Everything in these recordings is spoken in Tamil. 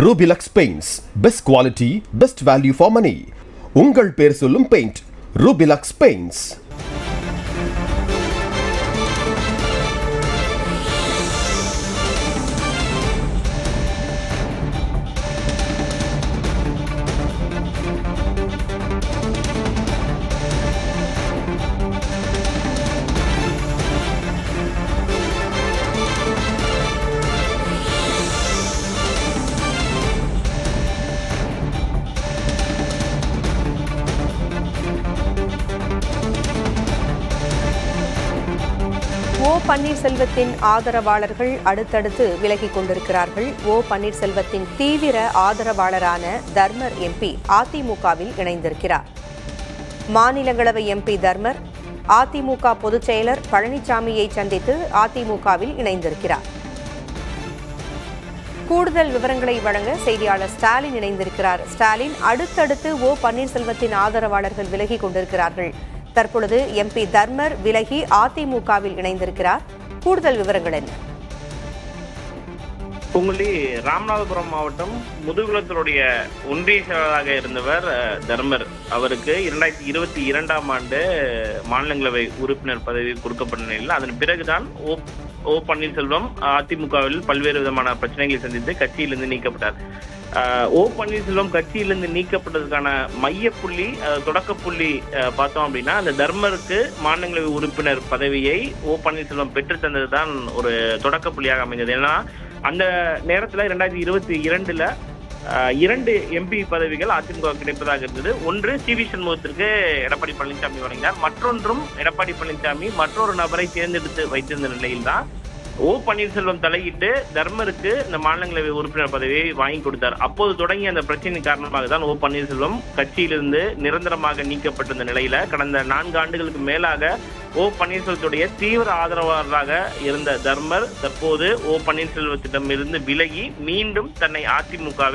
Rubilux Paints. Best quality, best value for money. உங்கள் பேர் சொல்லும் பெயிண்ட் Rubilux Paints. ஓ பன்னீர்செல்வத்தின் ஆதரவாளர்கள் அடுத்தடுத்து விலகிக் கொண்டிருக்கிறார்கள். ஓ பன்னீர்செல்வத்தின் தீவிர ஆதரவாளரான தர்மர் எம்பி அதிமுகவில் இணைந்திருக்கிறார். மாநிலங்களவை எம்பி தர்மர் அதிமுக பொதுச் செயலர் பழனிசாமியை சந்தித்து அதிமுகவில் இணைந்திருக்கிறார். கூடுதல் விவரங்களை வழங்க செய்தியாளர் ஸ்டாலின் இணைந்திருக்கிறார். ஸ்டாலின், அடுத்தடுத்து ஓ பன்னீர்செல்வத்தின் ஆதரவாளர்கள் விலகிக் கொண்டிருக்கிறார்கள். தற்பொழுது எம்பி தர்மர் விலகி அதிமுகவில் இணைந்திருக்கிறார். கூடுதல் விவரங்கள் என்ன? பொங்கலி ராமநாதபுரம் மாவட்டம் முதுகுளத்தினுடைய ஒன்றிய செயலாளராக இருந்தவர் தர்மர். அவருக்கு 2022ஆம் ஆண்டு மாநிலங்களவை உறுப்பினர் பதவி கொடுக்கப்பட்ட நிலையில் அதன் பிறகுதான் ஓ பன்னீர்செல்வம் அதிமுகவில் பல்வேறு விதமான பிரச்சனைகளை சந்தித்து கட்சியிலிருந்து நீக்கப்பட்டார். ஓ பன்னீர்செல்வம் கட்சியிலிருந்து நீக்கப்பட்டதுக்கான மையப்புள்ளி, தொடக்க புள்ளி பார்த்தோம் அப்படின்னா, அந்த தர்மருக்கு மாநிலங்களவை உறுப்பினர் பதவியை ஓ பன்னீர்செல்வம் பெற்று தந்ததுதான் ஒரு தொடக்க புள்ளியாக அமைந்தது. ஏன்னா அந்த நேரத்தில் 2022ல் 2 எம்பி பதவிகள் அதிமுக கிடைப்பதாக இருந்தது. ஒன்று சி.வி. சண்முகத்திற்கு எடப்பாடி பழனிசாமி வழங்கினார். மற்றொன்றும் எடப்பாடி பழனிசாமி மற்றொரு நபரை தேர்ந்தெடுத்து வைத்திருந்த நிலையில்தான் ஓ பன்னீர்செல்வம் தலையிட்டு தர்மருக்கு இந்த மாநிலங்களவை உறுப்பினர் பதவியை வாங்கி கொடுத்தார். அப்போது தொடங்கிய அந்த பிரச்சனை காரணமாக தான் ஓ பன்னீர்செல்வம் கட்சியிலிருந்து நிரந்தரமாக நீக்கப்பட்டிருந்த நிலையில கடந்த 4 ஆண்டுகளுக்கு மேலாக ஓ பன்னீர்செல்வத்துடைய தீவிர ஆதரவாளராக இருந்த தர்மர் தற்போது ஓ பன்னீர்செல்வத்திடமிருந்து விலகி மீண்டும் தன்னை அதிமுக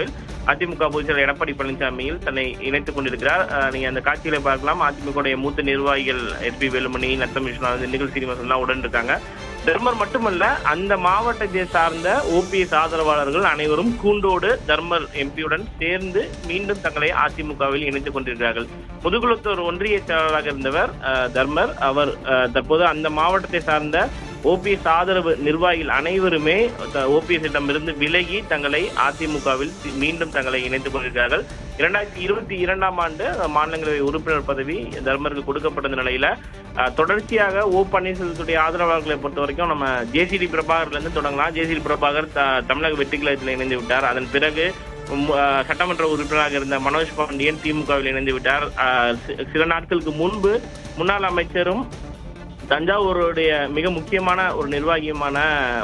பொதுச் செயலர் எடப்பாடி பழனிசாமியில் தன்னை இணைத்துக் கொண்டிருக்கிறார். நீங்க அந்த காட்சிகளை பார்க்கலாம். அதிமுக மூத்த நிர்வாகிகள் எஸ்.பி. வேலுமணி, நத்தம் விஸ்வநாதன், நிகழ் சீனிவாசன் எல்லாம் உடன் இருக்காங்க. தர்மர் மட்டுமல்ல, அந்த மாவட்டத்தை சார்ந்த ஓபிஎஸ் ஆதரவாளர்கள் அனைவரும் கூண்டோடு தர்மர் எம்பியுடன் சேர்ந்து மீண்டும் தங்களை அதிமுகவில் இணைத்துக் கொண்டிருக்கிறார்கள். முதுகுளத்தூர் ஒன்றிய செயலாளராக இருந்தவர் தர்மர். அவர் தற்போது அந்த மாவட்டத்தை சார்ந்த ஓபிஎஸ் ஆதரவு நிர்வாகிகள் அனைவருமே ஓபிஎஸ் விலகி தங்களை அதிமுகவில் மீண்டும் தங்களை இணைத்துக் கொண்டிருக்கிறார்கள். 2022ஆம் ஆண்டு மாநிலங்களவை உறுப்பினர் பதவி தர்மருக்கு கொடுக்கப்பட்ட நிலையில தொடர்ச்சியாக ஓ பன்னீர்செல்வத்துடைய ஆதரவாளர்களை பொறுத்த வரைக்கும் நம்ம ஜேசிடி பிரபாகர்ல இருந்து தொடங்கலாம். ஜேசிடி பிரபாகர் தமிழக வெற்றி கழகத்தில் இணைந்து விட்டார். அதன் பிறகு சட்டமன்ற உறுப்பினராக இருந்த மனோஜ் பாண்டியன் திமுகவில் இணைந்து விட்டார். சில நாட்களுக்கு முன்பு முன்னாள் அமைச்சரும் தஞ்சாவூருடைய மிக முக்கியமான ஒரு நிர்வாகியுமான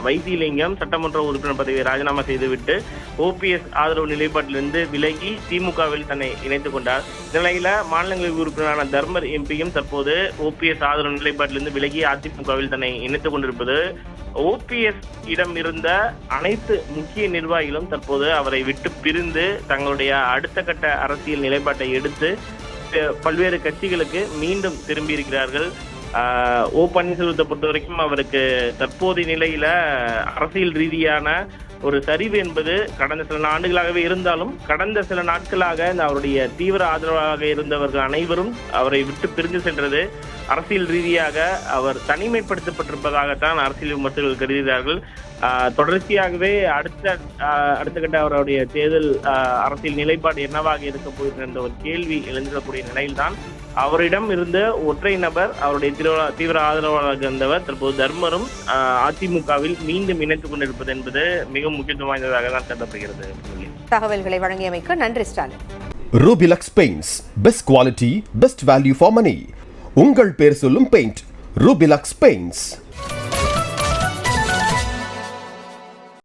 வைத்திலிங்கம் சட்டமன்ற உறுப்பினர் பதவியை ராஜினாமா செய்துவிட்டு ஓபிஎஸ் ஆதரவு நிலைப்பாட்டிலிருந்து விலகி திமுகவில் தன்னை இணைத்துக் கொண்டார். நிலையில மாநிலங்களவை உறுப்பினரான தர்மர் எம்பியும் தற்போது ஓபிஎஸ் ஆதரவு நிலைப்பாட்டிலிருந்து விலகி அதிமுகவில் தன்னை இணைத்துக் கொண்டிருப்பது ஓபிஎஸ் இடம் இருந்த அனைத்து முக்கிய நிர்வாகிகளும் தற்போது அவரை விட்டு பிரிந்து தங்களுடைய அடுத்த கட்ட அரசியல் நிலைப்பாட்டை எடுத்து பல்வேறு கட்சிகளுக்கு மீண்டும் திரும்பி இருக்கிறார்கள். ஓ பன்னீர்செல்வத்தை பொறுத்த வரைக்கும் அவருக்கு தற்போதைய நிலையில அரசியல் ரீதியான ஒரு சரிவு என்பது கடந்த சில ஆண்டுகளாகவே இருந்தாலும் கடந்த சில நாட்களாக அவருடைய தீவிர ஆதரவாக இருந்தவர்கள் அனைவரும் அவரை விட்டு பிரிந்து சென்றது அரசியல் ரீதியாக அவர் தனிமைப்படுத்தப்பட்டிருப்பதாகத்தான் அரசியல் விமர்சகர்கள் கருதுகிறார்கள். தொடர்ச்சியாகவே அடுத்த கட்ட அவருடைய தேர்தல் அரசியல் நிலைப்பாடு என்னவாக இருக்க போகிறது என்ற ஒரு கேள்வி எழுந்திடக்கூடிய நிலையில்தான் அவரிடம் இருந்த ஒற்றை நபர் அவருடைய தீவிர ஆதரவாளராக இருந்தவர் தற்போது தர்மரும் அதிமுகவில் மீண்டும் இணைத்துக் கொண்டிருப்பது என்பது மிக முக்கியத்துவம் வாய்ந்ததாக தான் கருதப்படுகிறது. தகவல்களை வழங்கியமைக்கு நன்றி Stalin. Rubilux Paints. Best quality, best value for money. உங்கள் பேர் சொல்லும் பெயிண்ட் Rubilux Paints.